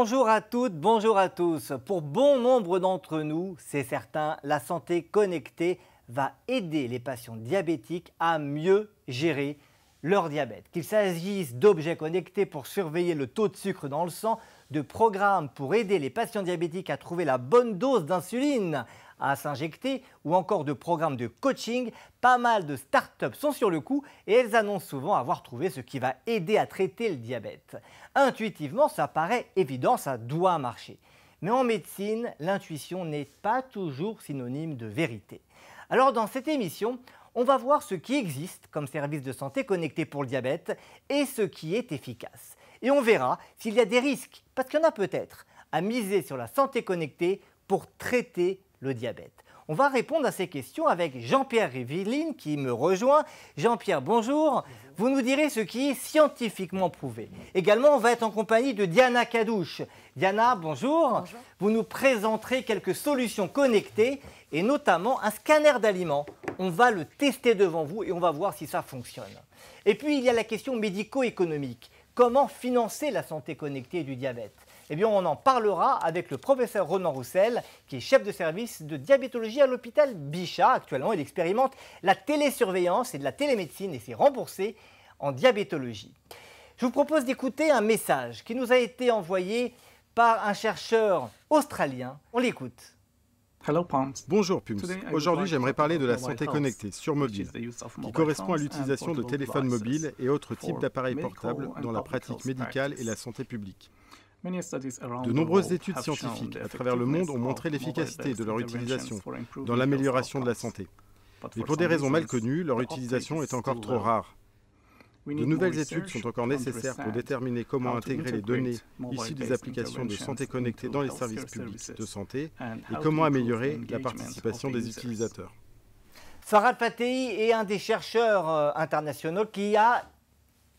Bonjour à toutes, bonjour à tous. Pour bon nombre d'entre nous, c'est certain, la santé connectée va aider les patients diabétiques à mieux gérer leur diabète. Qu'il s'agisse d'objets connectés pour surveiller le taux de sucre dans le sang, de programmes pour aider les patients diabétiques à trouver la bonne dose d'insuline à s'injecter ou encore de programmes de coaching, pas mal de startups sont sur le coup et elles annoncent souvent avoir trouvé ce qui va aider à traiter le diabète. Intuitivement, ça paraît évident, ça doit marcher. Mais en médecine, l'intuition n'est pas toujours synonyme de vérité. Alors dans cette émission, on va voir ce qui existe comme service de santé connecté pour le diabète et ce qui est efficace. Et on verra s'il y a des risques, parce qu'il y en a peut-être, à miser sur la santé connectée pour traiter le diabète. On va répondre à ces questions avec Jean-Pierre Rivellin qui me rejoint. Jean-Pierre, bonjour. Vous nous direz ce qui est scientifiquement prouvé. Également, on va être en compagnie de Diana Cadouche. Diana, bonjour. Bonjour. Vous nous présenterez quelques solutions connectées et notamment un scanner d'aliments. On va le tester devant vous et on va voir si ça fonctionne. Et puis, il y a la question médico-économique. Comment financer la santé connectée du diabète ? Eh bien, on en parlera avec le professeur Ronan Roussel, qui est chef de service de diabétologie à l'hôpital Bichat. Actuellement, il expérimente la télésurveillance et de la télémédecine et c'est remboursé en diabétologie. Je vous propose d'écouter un message qui nous a été envoyé par un chercheur australien. On l'écoute. Bonjour Pums. Aujourd'hui, j'aimerais parler de la santé connectée sur mobile, qui correspond à l'utilisation de téléphones mobiles et autres types d'appareils portables dans la pratique médicale et la santé publique. De nombreuses études scientifiques à travers le monde ont montré l'efficacité de leur utilisation dans l'amélioration de la santé. Mais pour des raisons mal connues, leur utilisation est encore trop rare. De nouvelles études sont encore nécessaires pour déterminer comment intégrer les données issues des applications de santé connectée dans les services publics de santé et comment améliorer la participation des utilisateurs. Farhad Fatei est un des chercheurs internationaux qui a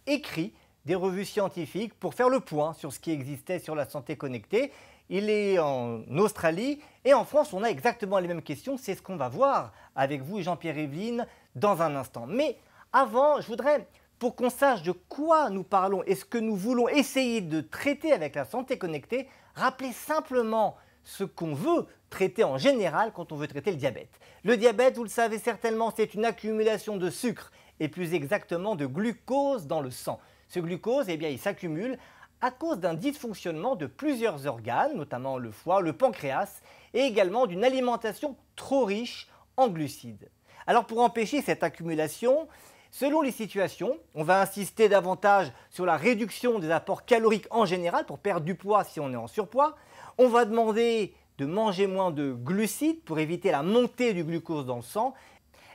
écrit des revues scientifiques pour faire le point sur ce qui existait sur la santé connectée. Il est en Australie et en France, on a exactement les mêmes questions. C'est ce qu'on va voir avec vous, Jean-Pierre Rivellin, dans un instant. Mais avant, je voudrais, pour qu'on sache de quoi nous parlons et ce que nous voulons essayer de traiter avec la santé connectée, rappeler simplement ce qu'on veut traiter en général quand on veut traiter le diabète. Le diabète, vous le savez certainement, c'est une accumulation de sucre et plus exactement de glucose dans le sang. Ce glucose, eh bien, il s'accumule à cause d'un dysfonctionnement de plusieurs organes, notamment le foie, le pancréas, et également d'une alimentation trop riche en glucides. Alors pour empêcher cette accumulation, selon les situations, on va insister davantage sur la réduction des apports caloriques en général pour perdre du poids si on est en surpoids. On va demander de manger moins de glucides pour éviter la montée du glucose dans le sang.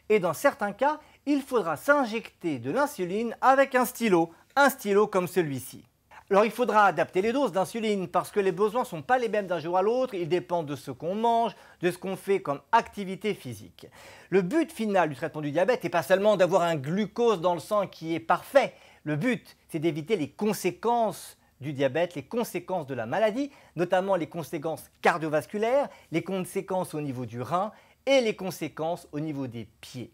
Et dans certains cas, il faudra s'injecter de l'insuline avec un stylo comme celui-ci. Alors il faudra adapter les doses d'insuline parce que les besoins ne sont pas les mêmes d'un jour à l'autre, ils dépendent de ce qu'on mange, de ce qu'on fait comme activité physique. Le but final du traitement du diabète n'est pas seulement d'avoir un glucose dans le sang qui est parfait, le but c'est d'éviter les conséquences du diabète, les conséquences de la maladie, notamment les conséquences cardiovasculaires, les conséquences au niveau du rein et les conséquences au niveau des pieds.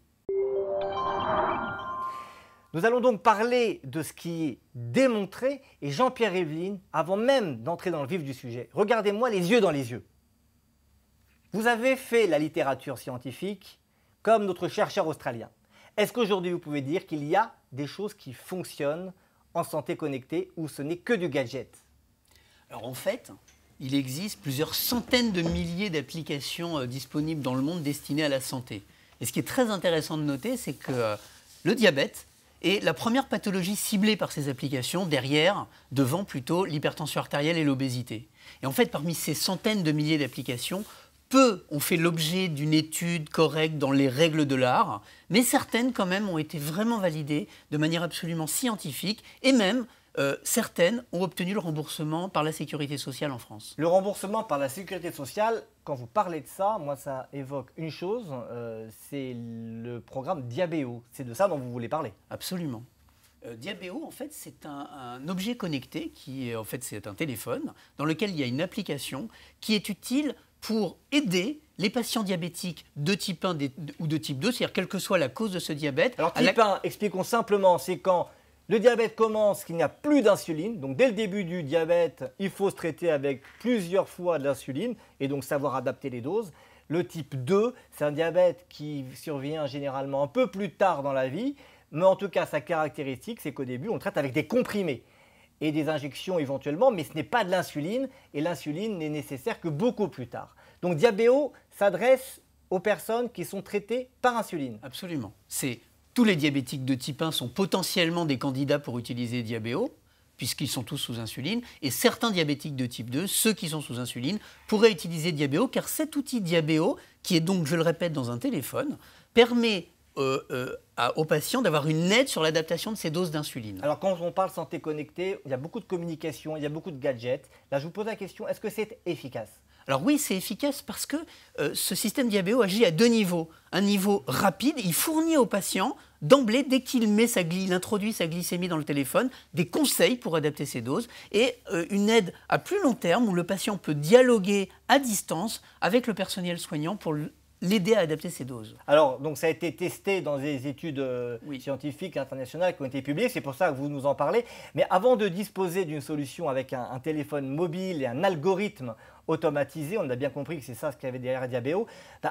Nous allons donc parler de ce qui est démontré et Jean-Pierre Rivellin, avant même d'entrer dans le vif du sujet, regardez-moi les yeux dans les yeux. Vous avez fait la littérature scientifique comme notre chercheur australien. Est-ce qu'aujourd'hui vous pouvez dire qu'il y a des choses qui fonctionnent en santé connectée ou ce n'est que du gadget? Alors en fait, il existe plusieurs centaines de milliers d'applications disponibles dans le monde destinées à la santé. Et ce qui est très intéressant de noter, c'est que le diabète est la première pathologie ciblée par ces applications, devant plutôt l'hypertension artérielle et l'obésité. Et en fait, parmi ces centaines de milliers d'applications, peu ont fait l'objet d'une étude correcte dans les règles de l'art, mais certaines quand même ont été vraiment validées de manière absolument scientifique et même certaines ont obtenu le remboursement par la sécurité sociale en France. Le remboursement par la sécurité sociale, quand vous parlez de ça, moi ça évoque une chose, c'est le programme Diabéo. C'est de ça dont vous voulez parler. Absolument. Diabéo, en fait, c'est un objet connecté qui, en fait, c'est un téléphone dans lequel il y a une application qui est utile pour aider les patients diabétiques de type 1 ou de type 2, c'est-à-dire quelle que soit la cause de ce diabète. Alors type 1, expliquons simplement, c'est quand Le diabète commence qu'il n'y a plus d'insuline. Donc dès le début du diabète, il faut se traiter avec plusieurs fois de l'insuline et donc savoir adapter les doses. Le type 2, c'est un diabète qui survient généralement un peu plus tard dans la vie. Mais en tout cas, sa caractéristique, c'est qu'au début, on le traite avec des comprimés et des injections éventuellement, mais ce n'est pas de l'insuline. Et l'insuline n'est nécessaire que beaucoup plus tard. Donc Diabéo s'adresse aux personnes qui sont traitées par insuline. Absolument. Tous les diabétiques de type 1 sont potentiellement des candidats pour utiliser Diabéo, puisqu'ils sont tous sous insuline. Et certains diabétiques de type 2, ceux qui sont sous insuline, pourraient utiliser Diabéo, car cet outil Diabéo, qui est donc, je le répète, dans un téléphone, permet aux patients d'avoir une aide sur l'adaptation de ces doses d'insuline. Alors quand on parle santé connectée, il y a beaucoup de communication, il y a beaucoup de gadgets. Là, je vous pose la question, est-ce que c'est efficace ? Alors oui, c'est efficace parce que ce système Diabéo agit à deux niveaux. Un niveau rapide, il fournit au patient d'emblée, dès qu'il introduit sa glycémie dans le téléphone, des conseils pour adapter ses doses et une aide à plus long terme où le patient peut dialoguer à distance avec le personnel soignant pour l'aider à adapter ses doses. Alors, donc ça a été testé dans des études scientifiques internationales qui ont été publiées, c'est pour ça que vous nous en parlez. Mais avant de disposer d'une solution avec un téléphone mobile et un algorithme automatisé, on a bien compris que c'est ça ce qu'il y avait derrière Diabéo,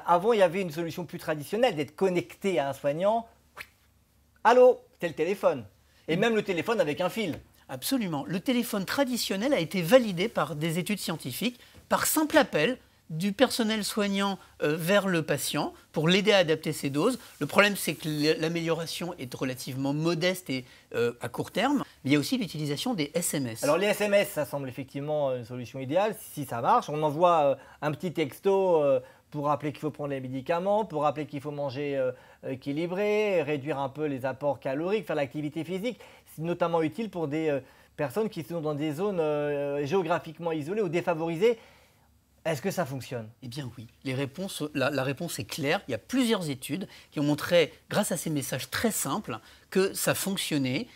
avant il y avait une solution plus traditionnelle d'être connecté à un soignant. Allô, c'est le téléphone. Et même le téléphone avec un fil. Absolument. Le téléphone traditionnel a été validé par des études scientifiques, par simple appel du personnel soignant vers le patient pour l'aider à adapter ses doses. Le problème, c'est que l'amélioration est relativement modeste et à court terme. Mais il y a aussi l'utilisation des SMS. Alors les SMS, ça semble effectivement une solution idéale, si ça marche. On envoie un petit texto pour rappeler qu'il faut prendre les médicaments, pour rappeler qu'il faut manger équilibré, réduire un peu les apports caloriques, faire l'activité physique. C'est notamment utile pour des personnes qui sont dans des zones géographiquement isolées ou défavorisées. Est-ce que ça fonctionne? Eh bien oui, la réponse est claire. Il y a plusieurs études qui ont montré, grâce à ces messages très simples, que ça fonctionnait.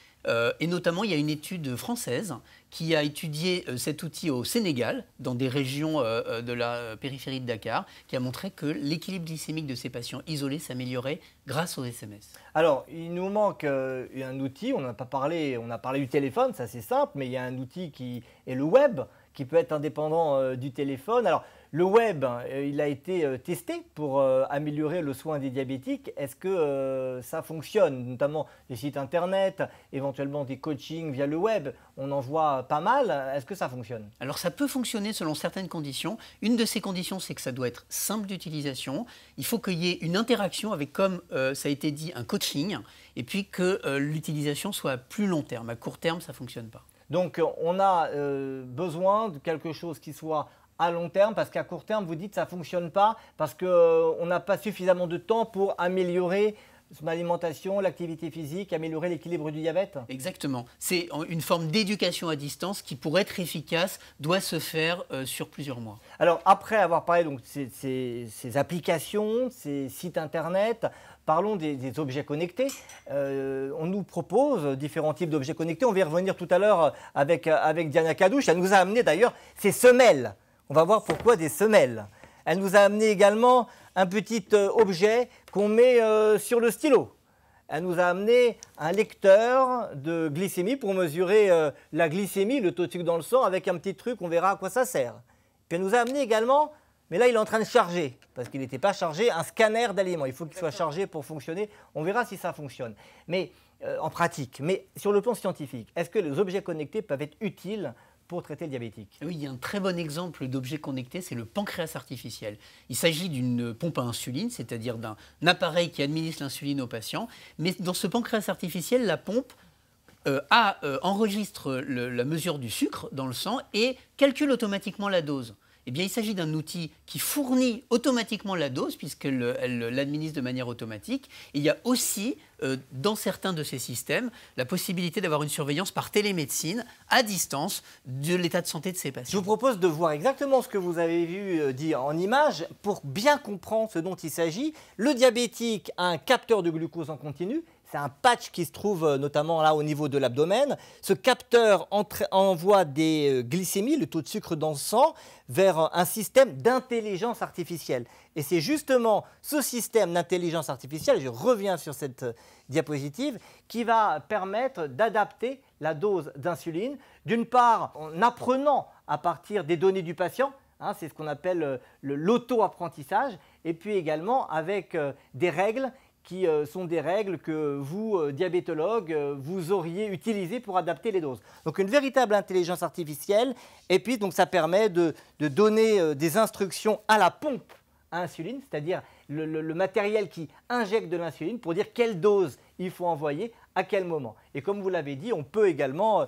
Et notamment, il y a une étude française qui a étudié cet outil au Sénégal, dans des régions de la périphérie de Dakar, qui a montré que l'équilibre glycémique de ces patients isolés s'améliorait grâce aux SMS. Alors, il nous manque un outil, on n'a pas parlé, on a parlé du téléphone, ça c'est simple, mais il y a un outil qui est le web, qui peut être indépendant du téléphone. Alors, le web, il a été testé pour améliorer le soin des diabétiques. Est-ce que ça fonctionne? Notamment des sites internet, éventuellement des coachings via le web. On en voit pas mal. Est-ce que ça fonctionne? Alors, ça peut fonctionner selon certaines conditions. Une de ces conditions, c'est que ça doit être simple d'utilisation. Il faut qu'il y ait une interaction avec, comme ça a été dit, un coaching. Et puis que l'utilisation soit à plus long terme. À court terme, ça ne fonctionne pas. Donc, on a besoin de quelque chose qui soit à long terme, parce qu'à court terme, vous dites que ça ne fonctionne pas, parce qu'on n'a pas suffisamment de temps pour améliorer son alimentation, l'activité physique, améliorer l'équilibre du diabète? Exactement. C'est une forme d'éducation à distance qui, pour être efficace, doit se faire sur plusieurs mois. Alors, après avoir parlé de ces applications, ces sites internet, parlons des objets connectés. On nous propose différents types d'objets connectés. On va y revenir tout à l'heure avec Diana Kadouche. Elle nous a amené d'ailleurs ces semelles. On va voir pourquoi des semelles. Elle nous a amené également un petit objet qu'on met sur le stylo. Elle nous a amené un lecteur de glycémie pour mesurer la glycémie, le taux de sucre dans le sang, avec un petit truc, on verra à quoi ça sert. Puis elle nous a amené également, mais là il est en train de charger, parce qu'il n'était pas chargé, un scanner d'aliments. Il faut qu'il soit chargé pour fonctionner. On verra si ça fonctionne. Mais en pratique, mais sur le plan scientifique, est-ce que les objets connectés peuvent être utiles pour traiter le diabétique? Oui, il y a un très bon exemple d'objet connecté, c'est le pancréas artificiel. Il s'agit d'une pompe à insuline, c'est-à-dire d'un appareil qui administre l'insuline au patient. Mais dans ce pancréas artificiel, la pompe enregistre la mesure du sucre dans le sang et calcule automatiquement la dose. Eh bien, il s'agit d'un outil qui fournit automatiquement la dose, puisqu'elle l'administre de manière automatique. Et il y a aussi, dans certains de ces systèmes, la possibilité d'avoir une surveillance par télémédecine à distance de l'état de santé de ces patients. Je vous propose de voir exactement ce que vous avez vu dit en image pour bien comprendre ce dont il s'agit. Le diabétique a un capteur de glucose en continu c'est un patch qui se trouve notamment là au niveau de l'abdomen. Ce capteur envoie des glycémies, le taux de sucre dans le sang, vers un système d'intelligence artificielle. Et c'est justement ce système d'intelligence artificielle, je reviens sur cette diapositive, qui va permettre d'adapter la dose d'insuline, d'une part en apprenant à partir des données du patient, c'est ce qu'on appelle l'auto-apprentissage, et puis également avec des règles qui sont des règles que vous, diabétologues, vous auriez utilisées pour adapter les doses. Donc une véritable intelligence artificielle, et puis donc, ça permet de donner des instructions à la pompe à insuline, c'est-à-dire le matériel qui injecte de l'insuline pour dire quelle dose il faut envoyer à quel moment. Et comme vous l'avez dit, on peut également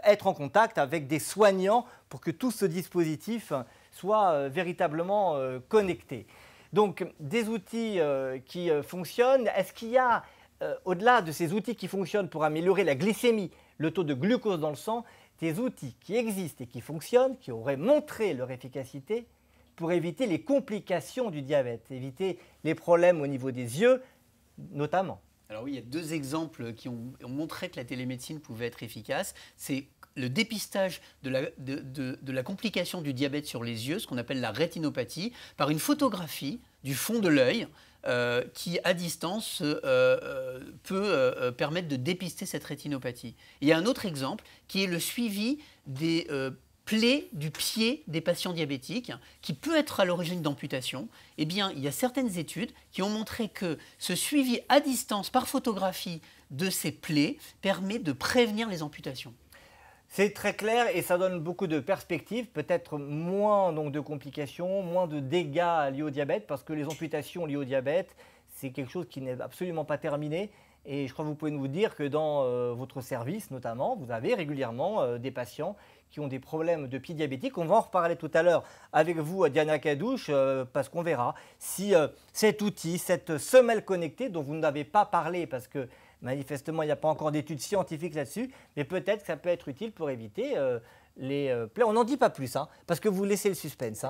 être en contact avec des soignants pour que tout ce dispositif soit véritablement connecté. Donc des outils qui fonctionnent. Est-ce qu'il y a, au-delà de ces outils qui fonctionnent pour améliorer la glycémie, le taux de glucose dans le sang, des outils qui existent et qui fonctionnent, qui auraient montré leur efficacité pour éviter les complications du diabète, éviter les problèmes au niveau des yeux notamment? Alors oui, il y a deux exemples qui ont montré que la télémédecine pouvait être efficace. C'est le dépistage de la complication du diabète sur les yeux, ce qu'on appelle la rétinopathie, par une photographie du fond de l'œil qui, à distance, peut permettre de dépister cette rétinopathie. Il y a un autre exemple qui est le suivi des plaies du pied des patients diabétiques, qui peut être à l'origine d'amputation. Eh bien, il y a certaines études qui ont montré que ce suivi à distance par photographie de ces plaies permet de prévenir les amputations. C'est très clair et ça donne beaucoup de perspectives, peut-être moins donc, de complications, moins de dégâts liés au diabète, parce que les amputations liées au diabète, c'est quelque chose qui n'est absolument pas terminé. Et je crois que vous pouvez nous dire que dans votre service, notamment, vous avez régulièrement des patients qui ont des problèmes de pied diabétique. On va en reparler tout à l'heure avec vous, Diana Kadouche, parce qu'on verra si cet outil, cette semelle connectée dont vous n'avez pas parlé, parce que manifestement, il n'y a pas encore d'études scientifiques là-dessus, mais peut-être que ça peut être utile pour éviter les plaies. On n'en dit pas plus, parce que vous laissez le suspense.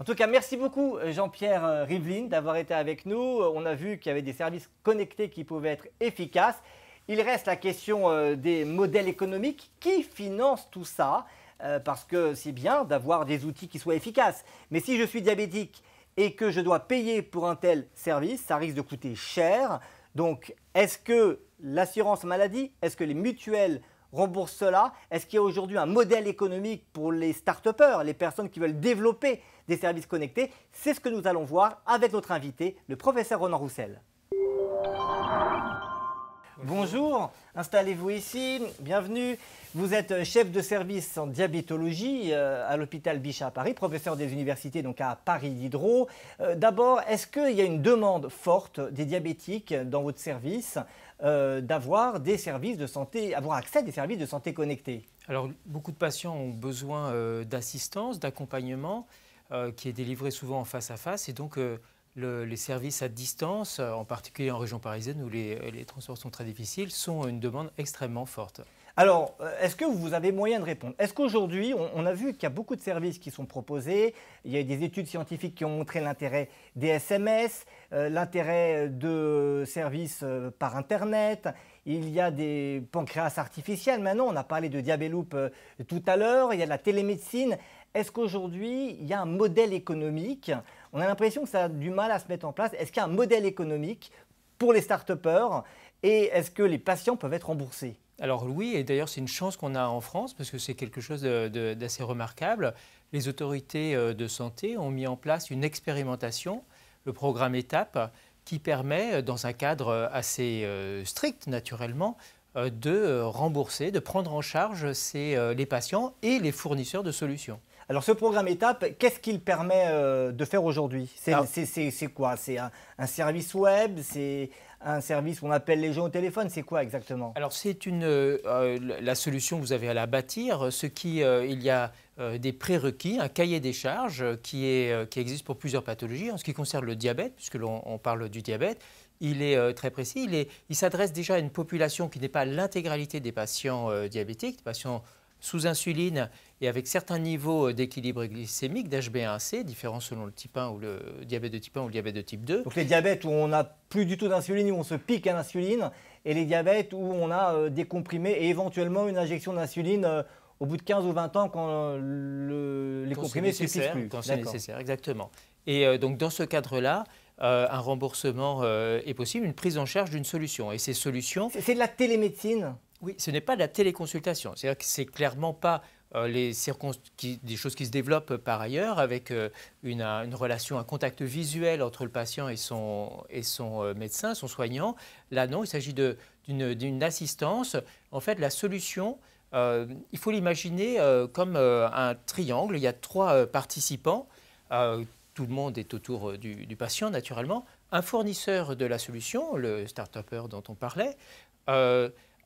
En tout cas, merci beaucoup Jean-Pierre Rivlin d'avoir été avec nous. On a vu qu'il y avait des services connectés qui pouvaient être efficaces. Il reste la question des modèles économiques. Qui finance tout ça? Parce que c'est bien d'avoir des outils qui soient efficaces. Mais si je suis diabétique et que je dois payer pour un tel service, ça risque de coûter cher. Donc, est-ce que l'assurance maladie, est-ce que les mutuelles remboursent cela? Est-ce qu'il y a aujourd'hui un modèle économique pour les start-upers, les personnes qui veulent développer des services connectés? C'est ce que nous allons voir avec notre invité, le professeur Ronan Roussel. Bonjour, installez-vous ici, bienvenue. Vous êtes chef de service en diabétologie à l'hôpital Bichat à Paris, professeur des universités donc à Paris Diderot. D'abord, est-ce qu'il y a une demande forte des diabétiques dans votre service d'avoir des services de santé, avoir accès à des services de santé connectés? Alors, beaucoup de patients ont besoin d'assistance, d'accompagnement qui est délivré souvent en face à face et donc les services à distance, en particulier en région parisienne où les transports sont très difficiles, sont une demande extrêmement forte. Alors, est-ce que vous avez moyen de répondre? Est-ce qu'aujourd'hui, on a vu qu'il y a beaucoup de services qui sont proposés, il y a des études scientifiques qui ont montré l'intérêt des SMS, l'intérêt de services par Internet, il y a des pancréas artificiels maintenant, on a parlé de Diabeloop tout à l'heure, il y a de la télémédecine. Est-ce qu'aujourd'hui, il y a un modèle économique? On a l'impression que ça a du mal à se mettre en place. Est-ce qu'il y a un modèle économique pour les start-upers et est-ce que les patients peuvent être remboursés? Alors oui, et d'ailleurs c'est une chance qu'on a en France parce que c'est quelque chose d'assez remarquable. Les autorités de santé ont mis en place une expérimentation, le programme ETAPE, qui permet, dans un cadre assez strict naturellement, de rembourser, de prendre en charge les patients et les fournisseurs de solutions. Alors ce programme ETAPE, qu'est-ce qu'il permet de faire aujourd'hui? C'est quoi? C'est un service web? C'est un service où on appelle les gens au téléphone? C'est quoi exactement? Alors c'est la solution que vous avez à la bâtir. Il y a des prérequis, un cahier des charges qui existe pour plusieurs pathologies. En ce qui concerne le diabète, puisque l'on parle du diabète, il est très précis. Il s'adresse déjà à une population qui n'est pas l'intégralité des patients diabétiques, des patients sous insuline et avec certains niveaux d'équilibre glycémique d'HbA1c, différents selon le type 1 ou le diabète de type 1 ou le diabète de type 2. Donc les diabètes où on n'a plus du tout d'insuline, où on se pique à l'insuline, et les diabètes où on a des comprimés et éventuellement une injection d'insuline au bout de 15 ou 20 ans quand les comprimés ne suffisent plus. Quand c'est nécessaire, exactement. Et donc dans ce cadre-là, un remboursement est possible, une prise en charge d'une solution. Et ces solutions… C'est de la télémédecine? Oui, ce n'est pas de la téléconsultation. C'est-à-dire que ce n'est clairement pas des choses qui se développent par ailleurs avec une relation, un contact visuel entre le patient et son médecin, son soignant. Là, non, il s'agit d'une assistance. En fait, la solution, il faut l'imaginer comme un triangle. Il y a 3 participants. Tout le monde est autour du patient, naturellement. Un fournisseur de la solution, le start-upper dont on parlait,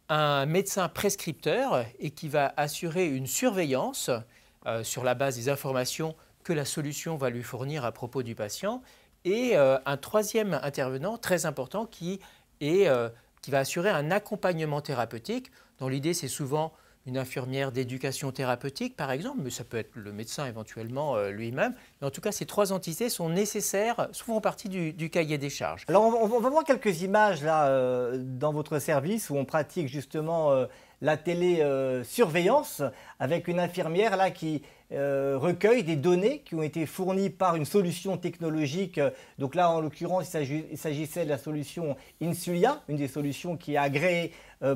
un médecin prescripteur et qui va assurer une surveillance sur la base des informations que la solution va lui fournir à propos du patient, et un troisième intervenant très important qui va assurer un accompagnement thérapeutique, dont l'idée c'est souvent une infirmière d'éducation thérapeutique, par exemple, mais ça peut être le médecin éventuellement lui-même. Mais en tout cas, ces 3 entités sont nécessaires, font partie du cahier des charges. Alors, on va voir quelques images là dans votre service où on pratique justement la télésurveillance avec une infirmière là qui recueille des données qui ont été fournies par une solution technologique. Donc là, en l'occurrence, il s'agissait de la solution Insulia, une des solutions qui est agréée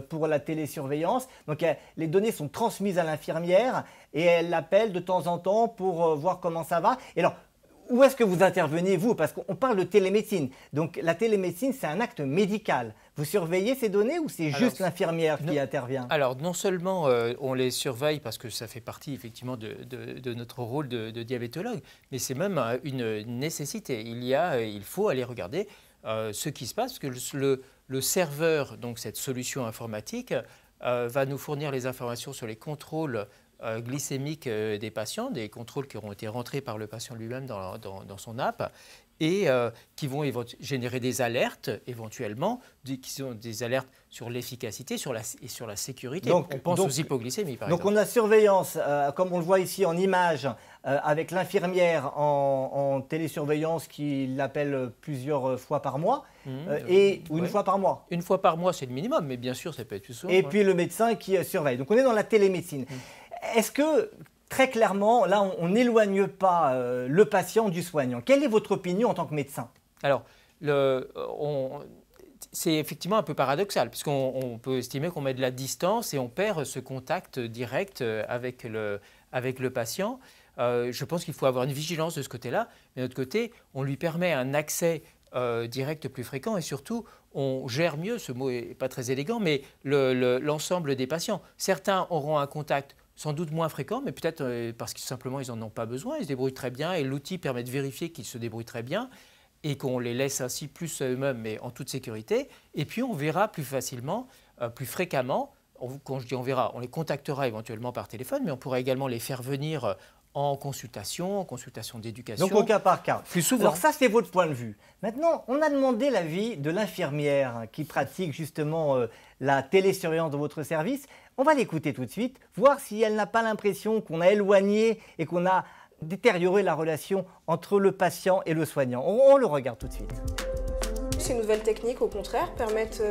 pour la télésurveillance. Donc les données sont transmises à l'infirmière et elle l'appelle de temps en temps pour voir comment ça va. Et alors, où est-ce que vous intervenez, vous? Parce qu'on parle de télémédecine. Donc la télémédecine, c'est un acte médical. Vous surveillez ces données ou c'est juste l'infirmière qui intervient? Alors non seulement on les surveille parce que ça fait partie effectivement de notre rôle de diabétologue, mais c'est même une nécessité. Il faut aller regarder ce qui se passe, parce que le serveur, donc cette solution informatique, va nous fournir les informations sur les contrôles glycémiques des patients, des contrôles qui auront été rentrés par le patient lui-même dans son app, et qui vont générer des alertes éventuellement, qui sont des alertes sur l'efficacité et sur la sécurité. On pense aux hypoglycémies par exemple. Donc on a surveillance, comme on le voit ici en image, avec l'infirmière en télésurveillance qui l'appelle plusieurs fois par mois, ou une fois par mois. Une fois par mois, c'est le minimum, mais bien sûr, ça peut être plus souvent. Et puis le médecin qui surveille. Donc on est dans la télémédecine. Est-ce que, très clairement, là, on n'éloigne pas le patient du soignant? Quelle est votre opinion en tant que médecin? Alors, c'est effectivement un peu paradoxal, puisqu'on peut estimer qu'on met de la distance et on perd ce contact direct avec le patient. Je pense qu'il faut avoir une vigilance de ce côté-là, mais de l'autre côté, on lui permet un accès direct plus fréquent et surtout, on gère mieux, ce mot n'est pas très élégant, mais l'ensemble des patients. Certains auront un contact sans doute moins fréquent, mais peut-être parce que simplement ils n'en ont pas besoin, ils se débrouillent très bien et l'outil permet de vérifier qu'ils se débrouillent très bien et qu'on les laisse ainsi plus à eux-mêmes, mais en toute sécurité. Et puis on verra plus facilement, plus fréquemment, quand je dis on verra, on les contactera éventuellement par téléphone, mais on pourra également les faire venir en consultation d'éducation. Donc au cas par cas. Plus souvent. Alors ça, c'est votre point de vue. Maintenant, on a demandé l'avis de l'infirmière qui pratique justement la télésurveillance de votre service. On va l'écouter tout de suite, voir si elle n'a pas l'impression qu'on a éloigné et qu'on a détérioré la relation entre le patient et le soignant. On le regarde tout de suite. Ces nouvelles techniques, au contraire, permettent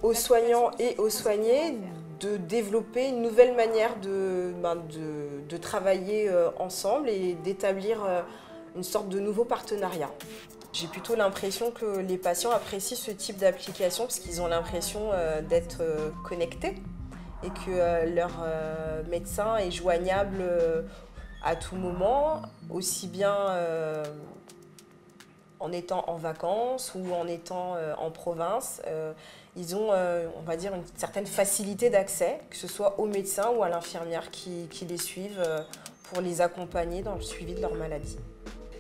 aux soignants et aux soignés de développer une nouvelle manière de travailler ensemble et d'établir une sorte de nouveau partenariat. J'ai plutôt l'impression que les patients apprécient ce type d'application parce qu'ils ont l'impression d'être connectés et que leur médecin est joignable à tout moment, aussi bien en étant en vacances ou en étant en province. Ils ont, on va dire, une certaine facilité d'accès, que ce soit au médecin ou à l'infirmière qui les suivent pour les accompagner dans le suivi de leur maladie.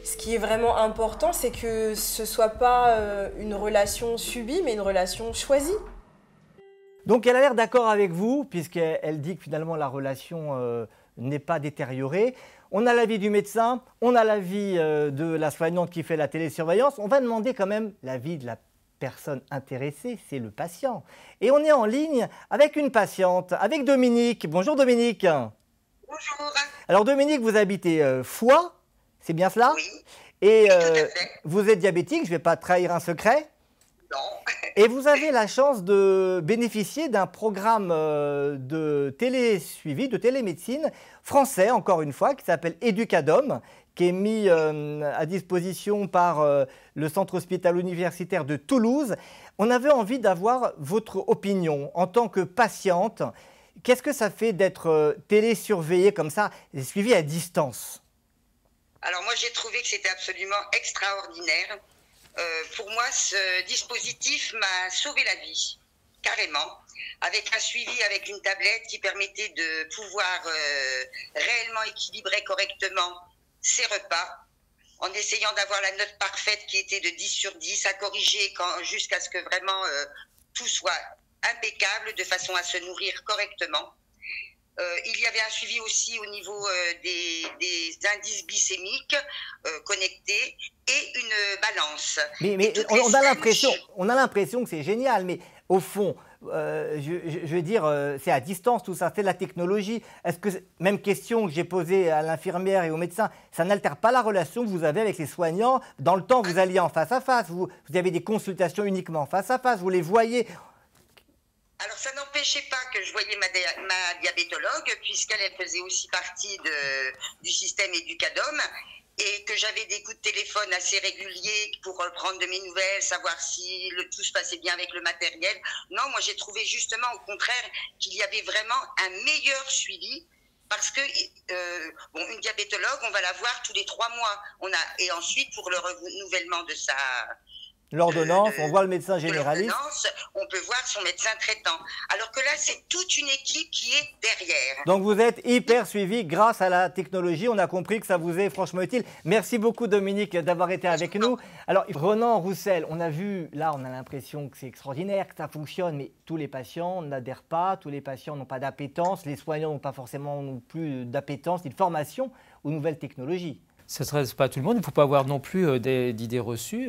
Ce qui est vraiment important, c'est que ce ne soit pas une relation subie, mais une relation choisie. Donc elle a l'air d'accord avec vous, puisqu'elle dit que finalement la relation n'est pas détériorée. On a l'avis du médecin, on a l'avis de la soignante qui fait la télésurveillance. On va demander quand même l'avis de la personne intéressée, c'est le patient. Et on est en ligne avec une patiente, avec Dominique. Bonjour Dominique. Bonjour. Alors Dominique, vous habitez Foix, c'est bien cela? Oui. Et tout à fait. vous êtes diabétique, je ne vais pas trahir un secret. Non. Et vous avez la chance de bénéficier d'un programme de télésuivi, de télémédecine français, encore une fois, qui s'appelle Educadom, qui est mis à disposition par le centre hospitalo-universitaire de Toulouse. On avait envie d'avoir votre opinion en tant que patiente. Qu'est-ce que ça fait d'être télésurveillée comme ça et suivie à distance? Alors moi j'ai trouvé que c'était absolument extraordinaire. Pour moi ce dispositif m'a sauvé la vie, carrément, avec un suivi avec une tablette qui permettait de pouvoir réellement équilibrer correctement ses repas, en essayant d'avoir la note parfaite qui était de 10 sur 10 à corriger jusqu'à ce que vraiment tout soit impeccable de façon à se nourrir correctement. Il y avait un suivi aussi au niveau des indices glycémiques connectés et une balance. Mais on a l'impression que c'est génial, mais au fond, je veux dire, c'est à distance tout ça, c'est de la technologie. Est-ce que, même question que j'ai posée à l'infirmière et au médecin, ça n'altère pas la relation que vous avez avec les soignants? Dans le temps, vous alliez en face à face, vous avez des consultations uniquement face à face, vous les voyez. Alors, ça n'empêchait pas que je voyais ma diabétologue, puisqu'elle faisait aussi partie du système Educadom, et que j'avais des coups de téléphone assez réguliers pour prendre de mes nouvelles, savoir si tout se passait bien avec le matériel. Non, moi j'ai trouvé justement au contraire qu'il y avait vraiment un meilleur suivi, parce que une diabétologue, on va la voir tous les 3 mois. Et ensuite, pour le renouvellement de l'ordonnance, on voit le médecin généraliste. On peut voir son médecin traitant. Alors que là, c'est toute une équipe qui est derrière. Donc vous êtes hyper suivi grâce à la technologie. On a compris que ça vous est franchement utile. Merci beaucoup Dominique d'avoir été avec nous. Alors Ronan Roussel, on a vu, là on a l'impression que c'est extraordinaire, que ça fonctionne, mais tous les patients n'adhèrent pas, tous les patients n'ont pas d'appétence, les soignants n'ont pas forcément non plus d'appétence ni de formation aux nouvelles technologies. Ça ne s'adresse pas à tout le monde. Il ne faut pas avoir non plus d'idées reçues.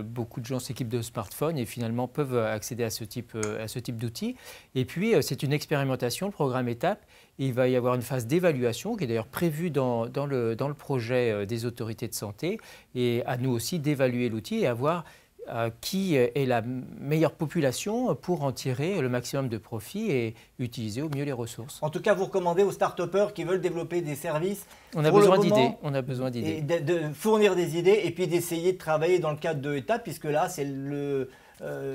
Beaucoup de gens s'équipent de smartphones et finalement peuvent accéder à ce type d'outils. Et puis, c'est une expérimentation, le programme étape. Et il va y avoir une phase d'évaluation qui est d'ailleurs prévue dans le projet des autorités de santé. Et à nous aussi d'évaluer l'outil et à voir qui est la meilleure population pour en tirer le maximum de profit et utiliser au mieux les ressources. En tout cas, vous recommandez aux start-upers qui veulent développer des services. On a besoin d'idées. On a besoin d'idées. De fournir des idées et puis d'essayer de travailler dans le cadre de ETAP, puisque là, c'est le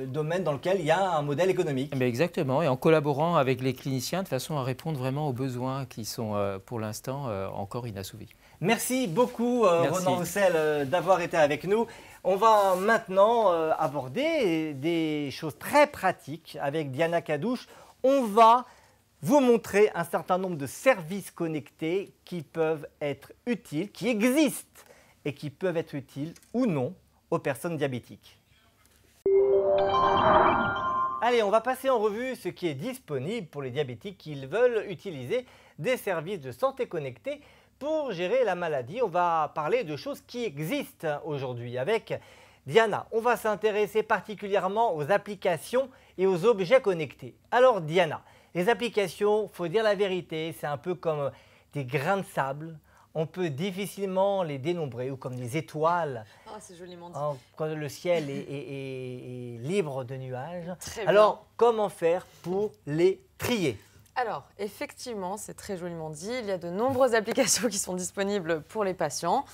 domaine dans lequel il y a un modèle économique. Mais exactement, et en collaborant avec les cliniciens de façon à répondre vraiment aux besoins qui sont pour l'instant encore inassouvis. Merci beaucoup Ronan Roussel d'avoir été avec nous. On va maintenant aborder des choses très pratiques avec Diana Cadouche. On va vous montrer un certain nombre de services connectés qui peuvent être utiles, qui existent et qui peuvent être utiles ou non aux personnes diabétiques. Allez, on va passer en revue ce qui est disponible pour les diabétiques qui veulent utiliser des services de santé connectés pour gérer la maladie. On va parler de choses qui existent aujourd'hui avec Diana. On va s'intéresser particulièrement aux applications et aux objets connectés. Alors Diana, les applications, il faut dire la vérité, c'est un peu comme des grains de sable. On peut difficilement les dénombrer, ou comme des étoiles. Oh, c'est joliment dit. Quand le ciel est libre de nuages. Très Alors, bien. comment faire pour les trier? Alors, effectivement, c'est très joliment dit. Il y a de nombreuses applications qui sont disponibles pour les patients.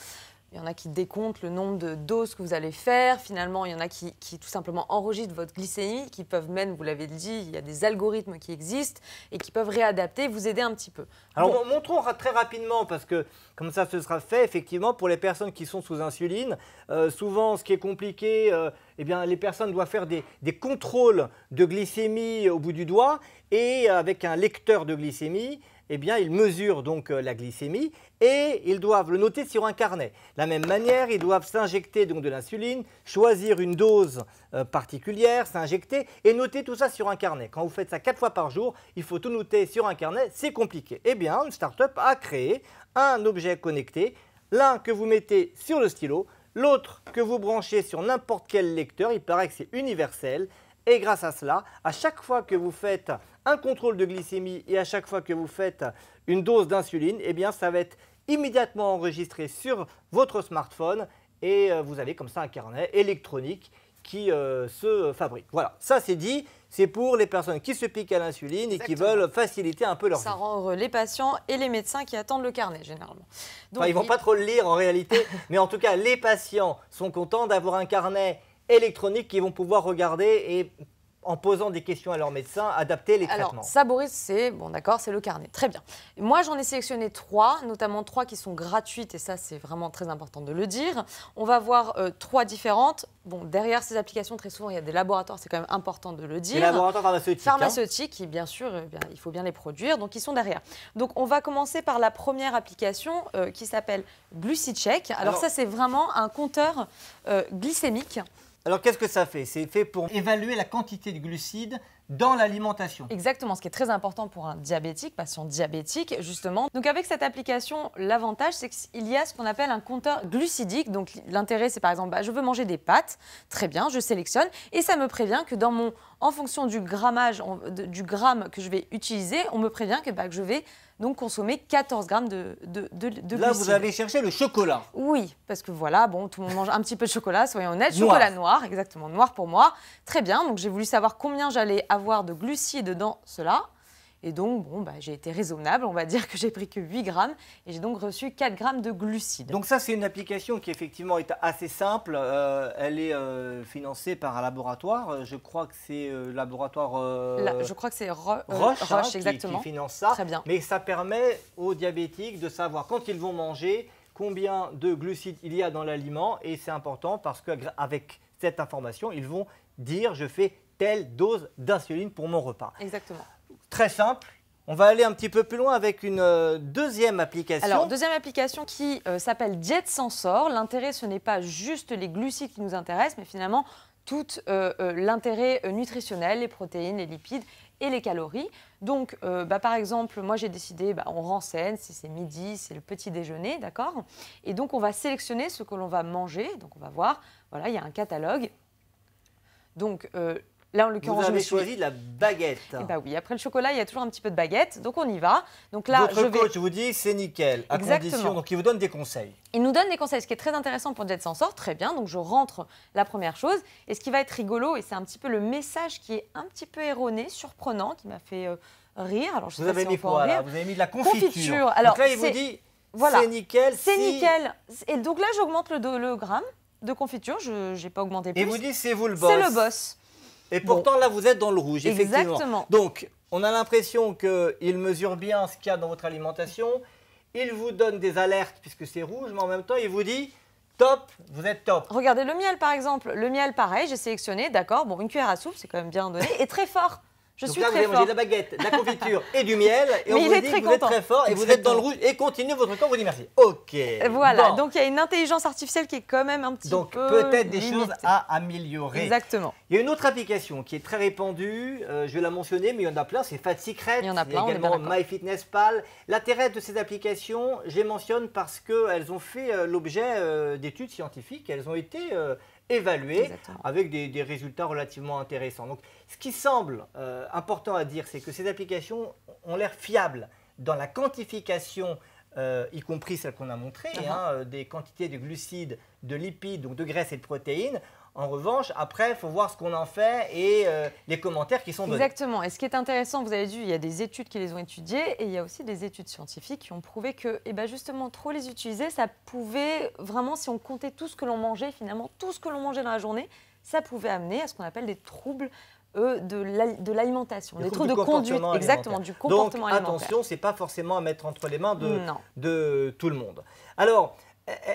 Il y en a qui décomptent le nombre de doses que vous allez faire. Finalement, il y en a qui tout simplement enregistrent votre glycémie, qui peuvent même, vous l'avez dit, il y a des algorithmes qui existent et qui peuvent réadapter, vous aider un petit peu. Alors, montrons très rapidement, parce que comme ça, ce sera fait, effectivement, pour les personnes qui sont sous insuline. Souvent, ce qui est compliqué, eh bien, les personnes doivent faire des contrôles de glycémie au bout du doigt et avec un lecteur de glycémie, eh bien, ils mesurent donc la glycémie et ils doivent le noter sur un carnet. De la même manière, ils doivent s'injecter donc de l'insuline, choisir une dose particulière, s'injecter et noter tout ça sur un carnet. Quand vous faites ça 4 fois par jour, il faut tout noter sur un carnet, c'est compliqué. Eh bien, une start-up a créé un objet connecté, l'un que vous mettez sur le stylo, l'autre que vous branchez sur n'importe quel lecteur, il paraît que c'est universel. Et grâce à cela, à chaque fois que vous faites un contrôle de glycémie et à chaque fois que vous faites une dose d'insuline, eh bien, ça va être immédiatement enregistré sur votre smartphone et vous avez comme ça un carnet électronique qui se fabrique. Voilà, ça c'est dit, c'est pour les personnes qui se piquent à l'insuline et qui veulent faciliter un peu leur vie. Ça rend heureux les patients et les médecins qui attendent le carnet généralement. Donc, enfin, ils ne vont pas trop le lire en réalité, mais en tout cas les patients sont contents d'avoir un carnet électronique qu'ils vont pouvoir regarder et en posant des questions à leur médecin, adapter les traitements. Alors ça, Boris, c'est bon, d'accord, c'est le carnet. Très bien. Moi, j'en ai sélectionné 3, notamment 3 qui sont gratuites, et ça, c'est vraiment très important de le dire. On va voir 3 différentes. Bon, derrière ces applications, très souvent, il y a des laboratoires, c'est quand même important de le dire. Des laboratoires pharmaceutiques. Pharmaceutiques, qui, bien sûr, il faut bien les produire, donc ils sont derrière. Donc, on va commencer par la première application qui s'appelle GluciCheck. Alors ça, c'est vraiment un compteur glycémique. Alors, qu'est-ce que ça fait? C'est fait pour évaluer la quantité de glucides dans l'alimentation. Exactement, ce qui est très important pour un diabétique, patient diabétique, justement. Donc, avec cette application, l'avantage, c'est qu'il y a ce qu'on appelle un compteur glucidique. Donc, l'intérêt, c'est par exemple, je veux manger des pâtes. Très bien, je sélectionne. Et ça me prévient que en fonction du grammage, du gramme que je vais utiliser, on me prévient que je vais donc consommer 14 grammes de glucides. Là, vous avez cherché le chocolat. Oui, parce que voilà, bon, tout le monde mange un petit peu de chocolat, soyons honnêtes. Chocolat noir, exactement, noir pour moi. Très bien, donc j'ai voulu savoir combien j'allais avoir de glucides dans cela. Et donc, bon, j'ai été raisonnable, on va dire que j'ai pris que 8 grammes et j'ai donc reçu 4 grammes de glucides. Donc ça, c'est une application qui effectivement est assez simple. Elle est financée par un laboratoire. Je crois que c'est le laboratoire je crois que c'est Roche, exactement. Qui finance ça. Très bien. Mais ça permet aux diabétiques de savoir quand ils vont manger combien de glucides il y a dans l'aliment. Et c'est important parce qu'avec cette information, ils vont dire je fais telle dose d'insuline pour mon repas. Exactement. Très simple. On va aller un petit peu plus loin avec une deuxième application. Alors, deuxième application qui s'appelle Diète Sensor. L'intérêt, ce n'est pas juste les glucides qui nous intéressent, mais finalement tout l'intérêt nutritionnel, les protéines, les lipides et les calories. Donc, par exemple, moi j'ai décidé, on renseigne si c'est midi, c'est le petit déjeuner, d'accord? Et donc, on va sélectionner ce que l'on va manger. Donc, on va voir, voilà, il y a un catalogue. Donc, là, en l'occurrence, vous avez choisi la baguette. Eh oui, après le chocolat, il y a toujours un petit peu de baguette, donc on y va. Donc là, votre coach vous dit c'est nickel, à condition, donc il vous donne des conseils. Il nous donne des conseils, ce qui est très intéressant pour Diète Sensor, très bien. Donc je rentre la première chose, et ce qui va être rigolo, et c'est un petit peu le message qui est un petit peu erroné, surprenant, qui m'a fait rire. Alors, vous avez mis quoi là? Vous avez mis de la confiture. Alors, donc là, il vous dit voilà, c'est nickel. C'est nickel. Et donc là, j'augmente le gramme de confiture, je n'ai pas augmenté plus. Et vous dites c'est vous le boss. C'est le boss. Et pourtant, là, vous êtes dans le rouge, effectivement. Exactement. Donc, on a l'impression qu'il mesure bien ce qu'il y a dans votre alimentation. Il vous donne des alertes puisque c'est rouge, mais en même temps, il vous dit top, vous êtes top. Regardez le miel, par exemple. Le miel, pareil, j'ai sélectionné, d'accord. Bon, une cuillère à soupe, c'est quand même bien donné. Et très fort. Donc là, vous avez mangé de la baguette, de la confiture et du miel. Et on vous dit que vous êtes très fort et vous êtes dans le rouge. Et continuez votre corps, vous dit merci. OK. Voilà, donc il y a une intelligence artificielle qui est quand même un petit peu donc peut-être des choses à améliorer. Exactement. Il y a une autre application qui est très répandue. Je vais la mentionner, mais il y en a plein. C'est Fat Secret. Il y en a plein. Il y a également MyFitnessPal. L'intérêt de ces applications, je les mentionne parce qu'elles ont fait l'objet d'études scientifiques. Elles ont été évaluées avec des résultats relativement intéressants. Donc, ce qui semble important à dire, c'est que ces applications ont l'air fiables dans la quantification, y compris celle qu'on a montrée, des quantités de glucides, de lipides, donc de graisses et de protéines. En revanche, après, il faut voir ce qu'on en fait et les commentaires qui sont donnés. Exactement. Et ce qui est intéressant, vous avez vu, il y a des études qui les ont étudiées et il y a aussi des études scientifiques qui ont prouvé que justement, trop les utiliser, ça pouvait vraiment, si on comptait tout ce que l'on mangeait, finalement, tout ce que l'on mangeait dans la journée, ça pouvait amener à ce qu'on appelle des troubles de l'alimentation, des troubles de conduite, exactement, du comportement alimentaire. Donc attention, ce n'est pas forcément à mettre entre les mains de tout le monde. Alors,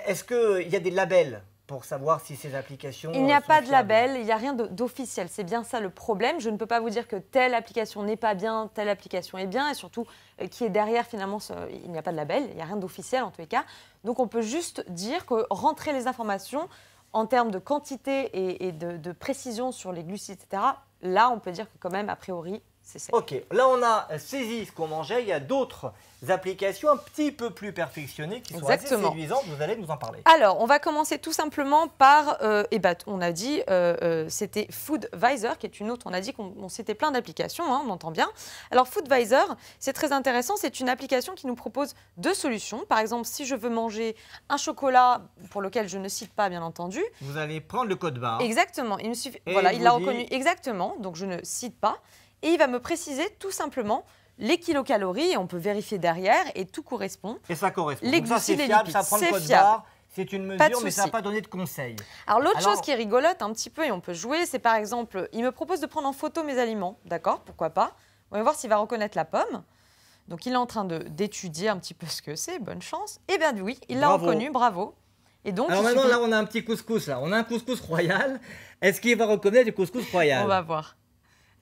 est-ce qu'il y a des labels pour savoir si ces applications Il n'y a pas de label, il n'y a rien d'officiel. C'est bien ça le problème. Je ne peux pas vous dire que telle application n'est pas bien, telle application est bien, et surtout qui est derrière finalement, il n'y a pas de label, il n'y a rien d'officiel en tous les cas. Donc on peut juste dire que rentrer les informations en termes de quantité et de précision sur les glucides, etc., là on peut dire que quand même, a priori, c'est safe. Ok, là on a saisi ce qu'on mangeait, il y a d'autres applications un petit peu plus perfectionnées qui sont assez séduisantes, vous allez nous en parler. Alors, on va commencer tout simplement par, on a dit, c'était Foodvisor, qui est une autre, on a dit qu'on c'était plein d'applications, hein, on entend bien. Alors, Foodvisor, c'est très intéressant, c'est une application qui nous propose 2 solutions. Par exemple, si je veux manger un chocolat, pour lequel je ne cite pas, bien entendu. Vous allez prendre le code barre. Exactement, il me suffit, voilà, il l'a reconnu exactement, donc je ne cite pas. Et il va me préciser tout simplement les kilocalories, et on peut vérifier derrière, et tout correspond. Et ça correspond. Les donc ça, c'est glucides, fiable, les ça lipides, prend le c'est code fiable. barre, c'est une mesure, mais ça n'a pas donné de conseil. Alors, l'autre chose qui est rigolote un petit peu, et on peut jouer, c'est par exemple, il me propose de prendre en photo mes aliments. D'accord, pourquoi pas. On va voir s'il va reconnaître la pomme. Donc, il est en train d'étudier un petit peu ce que c'est, bonne chance. Eh bien oui, il l'a reconnu, bravo. Et donc, alors maintenant, là, on a un petit couscous, là. On a un couscous royal. Est-ce qu'il va reconnaître le couscous royal? On va voir.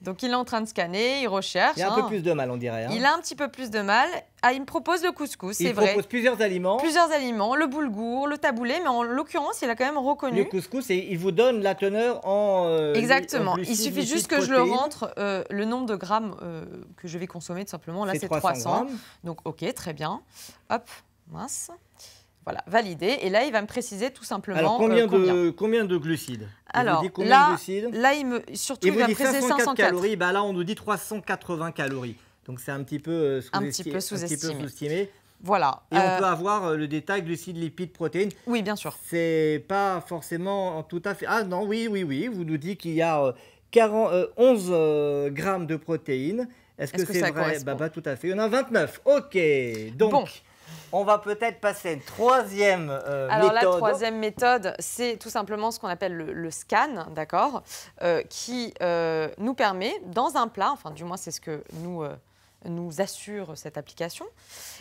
Donc, il est en train de scanner, il recherche. Il a un peu plus de mal, on dirait. Hein. Il a un petit peu plus de mal. Ah, il me propose le couscous, c'est vrai. Il propose plusieurs aliments. Plusieurs aliments, le boulgour, le taboulé, mais en l'occurrence, il a quand même reconnu. Le couscous, et il vous donne la teneur en... Exactement. Il suffit juste que je le rentre, le nombre de grammes que je vais consommer, tout simplement. Là, c'est 300. Donc, ok, très bien. Hop, mince. Voilà, validé. Et là, il va me préciser tout simplement alors, combien de glucides? Alors, il vous dit combien de glucides? Là, il va me préciser 504 calories. Bah, là, on nous dit 380 calories. Donc, c'est un petit peu sous-estimé. Voilà. Et on peut avoir le détail glucides, lipides, protéines. Oui, bien sûr. C'est pas forcément tout à fait... Ah non, oui. Vous nous dites qu'il y a 11 grammes de protéines. Est-ce que c'est vrai? Bah, tout à fait. Il y en a 29. Ok. Donc... Bon. On va peut-être passer à une troisième méthode. Alors la troisième méthode, c'est tout simplement ce qu'on appelle le scan, d'accord, qui nous permet, dans un plat, enfin du moins c'est ce que nous assure cette application,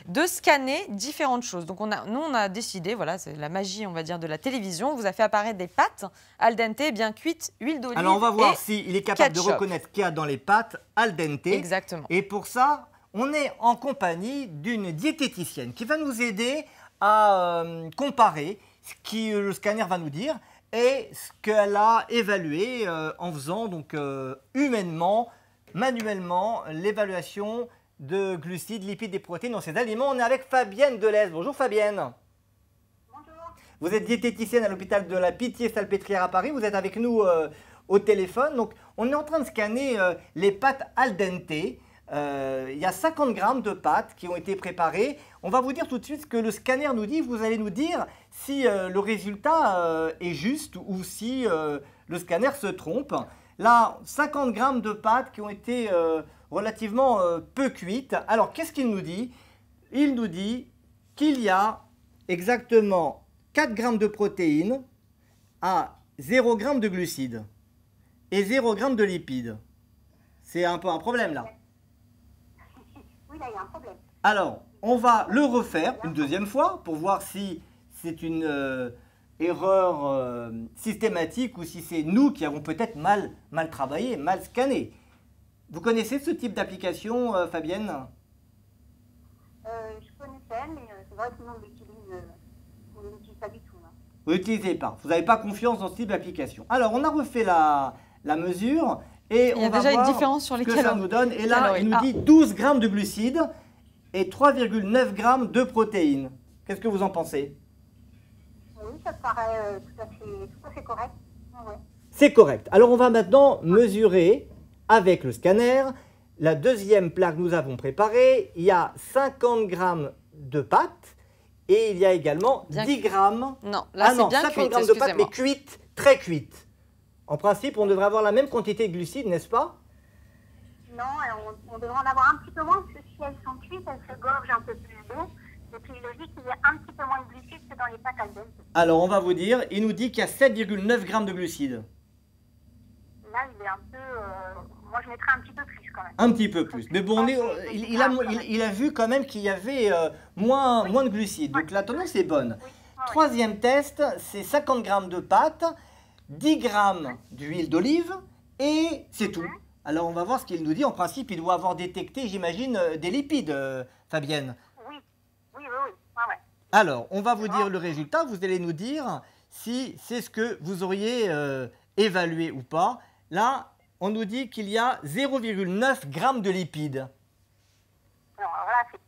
de scanner différentes choses. Donc nous on a décidé, voilà, c'est la magie, on va dire, de la télévision, on vous a fait apparaître des pâtes al dente bien cuites, huile d'olive. Alors on va voir s'il est capable de reconnaître ce qu'il y a dans les pâtes al dente. Exactement. Et pour ça, on est en compagnie d'une diététicienne qui va nous aider à comparer ce que le scanner va nous dire et ce qu'elle a évalué en faisant donc humainement, manuellement, l'évaluation de glucides, lipides et protéines dans ces aliments. On est avec Fabienne Delez. Bonjour Fabienne. Bonjour. Vous êtes diététicienne à l'hôpital de la Pitié-Salpêtrière à Paris. Vous êtes avec nous au téléphone. Donc, on est en train de scanner les pâtes al dente. Il y a 50 grammes de pâtes qui ont été préparées. On va vous dire tout de suite ce que le scanner nous dit. Vous allez nous dire si le résultat est juste ou si le scanner se trompe. Là, 50 grammes de pâtes qui ont été relativement peu cuites. Alors, qu'est-ce qu'il nous dit? Il nous dit qu'il y a exactement 4 grammes de protéines à 0 grammes de glucides et 0 grammes de lipides. C'est un peu un problème là. Oui, là, il y a un problème. Alors, on va le refaire une deuxième fois pour voir si c'est une erreur systématique ou si c'est nous qui avons peut-être mal travaillé, mal scanné. Vous connaissez ce type d'application, Fabienne? Je connaissais, mais c'est vrai que nous, on l'utilise pas du tout. Hein. Vous n'utilisez pas, vous n'avez pas confiance dans ce type d'application. Alors, on a refait la mesure. Et il y a déjà une différence sur les calories. Ça nous donne. Et là, il nous dit 12 grammes de glucides et 3,9 grammes de protéines. Qu'est-ce que vous en pensez? Oui, ça paraît tout à fait correct. Ouais. C'est correct. Alors, on va maintenant mesurer avec le scanner la deuxième plat que nous avons préparée. Il y a 50 grammes de pâtes et il y a également 10 grammes. Non, là, c'est bien 50 grammes de pâtes, mais cuites, très cuites. En principe, on devrait avoir la même quantité de glucides, n'est-ce pas? Non, on devrait en avoir un petit peu moins, parce que si elles sont cuites, elles se gorgent un peu plus d'eau. Et puis, logique, il y a un petit peu moins de glucides que dans les pâtes al dente. Alors, on va vous dire, il nous dit qu'il y a 7,9 grammes de glucides. Là, il est un peu... moi, je mettrais un petit peu plus, quand même. Un petit peu plus. Mais bon, il a vu quand même qu'il y avait moins de glucides. Donc, la tendance est bonne. Oui. Troisième test, c'est 50 grammes de pâtes, 10 grammes d'huile d'olive et c'est tout. Alors, on va voir ce qu'il nous dit. En principe, il doit avoir détecté, j'imagine, des lipides, Fabienne. Oui. Ouais. Alors, on va vous dire le résultat. Vous allez nous dire si c'est ce que vous auriez évalué ou pas. Là, on nous dit qu'il y a 0,9 g de lipides. Non, alors là, c'est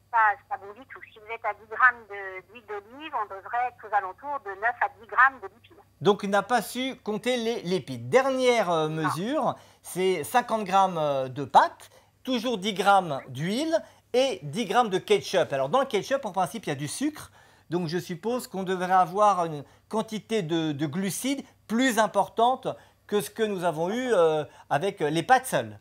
pas bon du tout. Si vous êtes à 10 g d'huile d'olive, on devrait être aux alentours de 9 à 10 g de lipides. Donc, il n'a pas su compter les lipides. Dernière mesure, c'est 50 g de pâte, toujours 10 g d'huile et 10 g de ketchup. Alors, dans le ketchup, en principe, il y a du sucre. Donc, je suppose qu'on devrait avoir une quantité de glucides plus importante que ce que nous avons eu avec les pâtes seules.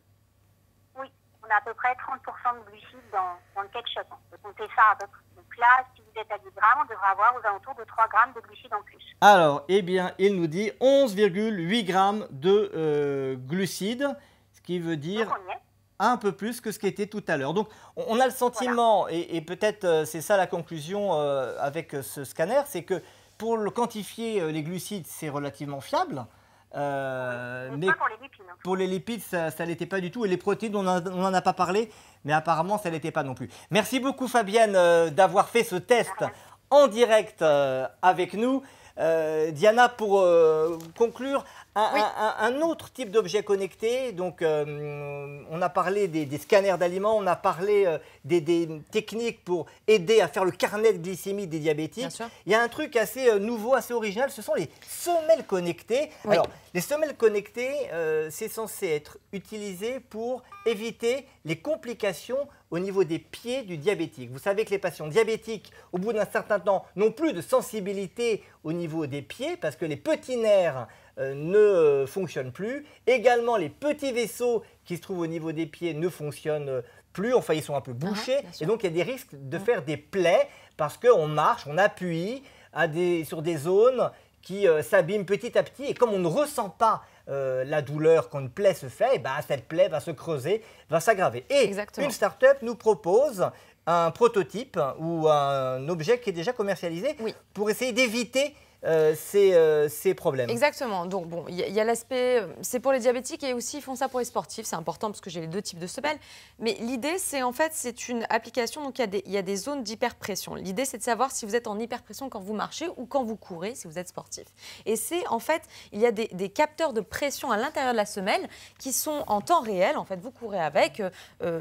Oui, on a à peu près 30% de glucides dans le ketchup. On peut compter ça à peu près. Donc là, si vous êtes à 10 g, on devrait avoir aux alentours de 3 g de glucides en plus. Alors, eh bien, il nous dit 11,8 g de glucides, ce qui veut dire un peu plus que ce qui était tout à l'heure. Donc, on a le sentiment, et peut-être c'est ça la conclusion avec ce scanner, c'est que pour le quantifier les glucides, c'est relativement fiable. Mais pas pour les lipides. Pour les lipides, ça ne l'était pas du tout. Et les protéines, on n'en a pas parlé, mais apparemment, ça ne l'était pas non plus. Merci beaucoup, Fabienne, d'avoir fait ce test en direct avec nous. Diana, pour conclure, un autre type d'objet connecté, donc on a parlé des scanners d'aliments, on a parlé des techniques pour aider à faire le carnet de glycémie des diabétiques. Il y a un truc assez nouveau, assez original, ce sont les semelles connectées. Oui. Alors, les semelles connectées, c'est censé être utilisé pour éviter les complications au niveau des pieds du diabétique. Vous savez que les patients diabétiques, au bout d'un certain temps, n'ont plus de sensibilité au niveau des pieds parce que les petits nerfs ne fonctionnent plus. Également, les petits vaisseaux qui se trouvent au niveau des pieds ne fonctionnent plus. Enfin, ils sont un peu bouchés. Et donc, il y a des risques de faire des plaies parce qu'on marche, on appuie sur des zones qui s'abîment petit à petit. Et comme on ne ressent pas la douleur quand une plaie se fait, et ben, cette plaie va se creuser, va s'aggraver. Et une start-up nous propose un prototype ou un objet qui est déjà commercialisé pour essayer d'éviter ces problèmes. Exactement. Donc, bon, il y a l'aspect, c'est pour les diabétiques et aussi ils font ça pour les sportifs. C'est important parce que j'ai les deux types de semelles. Mais l'idée, c'est en fait, c'est une application. Donc, il y a des zones d'hyperpression. L'idée, c'est de savoir si vous êtes en hyperpression quand vous marchez ou quand vous courez, si vous êtes sportif. Et c'est en fait, il y a des capteurs de pression à l'intérieur de la semelle qui sont en temps réel. En fait, vous courez avec.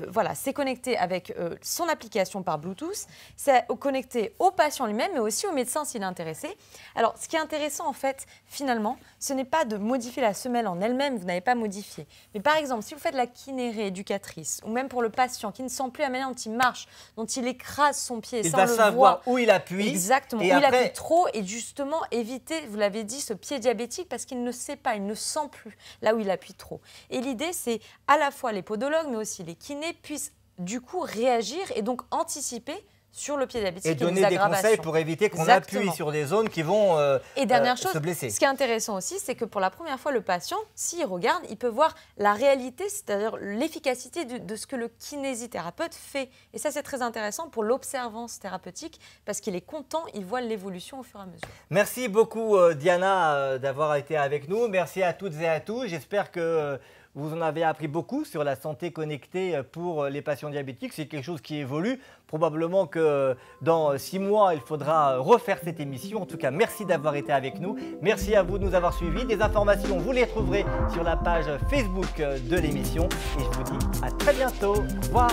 Voilà, c'est connecté avec son application par Bluetooth. C'est connecté au patient lui-même, mais aussi au médecin s'il est intéressé. Alors, ce qui est intéressant, en fait, finalement, ce n'est pas de modifier la semelle en elle-même, vous n'avez pas modifié. Mais par exemple, si vous faites de la kiné rééducatrice, ou même pour le patient qui ne sent plus la manière dont il marche, dont il écrase son pied, il va savoir où il appuie. Exactement, où il appuie trop, et justement éviter, vous l'avez dit, ce pied diabétique, parce qu'il ne sait pas, il ne sent plus là où il appuie trop. Et l'idée, c'est à la fois les podologues, mais aussi les kinés puissent du coup réagir et donc anticiper sur le pied diabétique et donner des conseils pour éviter qu'on appuie sur des zones qui vont et dernière chose, se blesser. Ce qui est intéressant aussi, c'est que pour la première fois, le patient, s'il regarde, il peut voir la réalité, c'est-à-dire l'efficacité de ce que le kinésithérapeute fait. Et ça, c'est très intéressant pour l'observance thérapeutique parce qu'il est content, il voit l'évolution au fur et à mesure. Merci beaucoup, Diana, d'avoir été avec nous. Merci à toutes et à tous. J'espère que vous en avez appris beaucoup sur la santé connectée pour les patients diabétiques. C'est quelque chose qui évolue. Probablement que dans 6 mois, il faudra refaire cette émission. En tout cas, merci d'avoir été avec nous. Merci à vous de nous avoir suivis. Des informations, vous les trouverez sur la page Facebook de l'émission. Et je vous dis à très bientôt. Au revoir.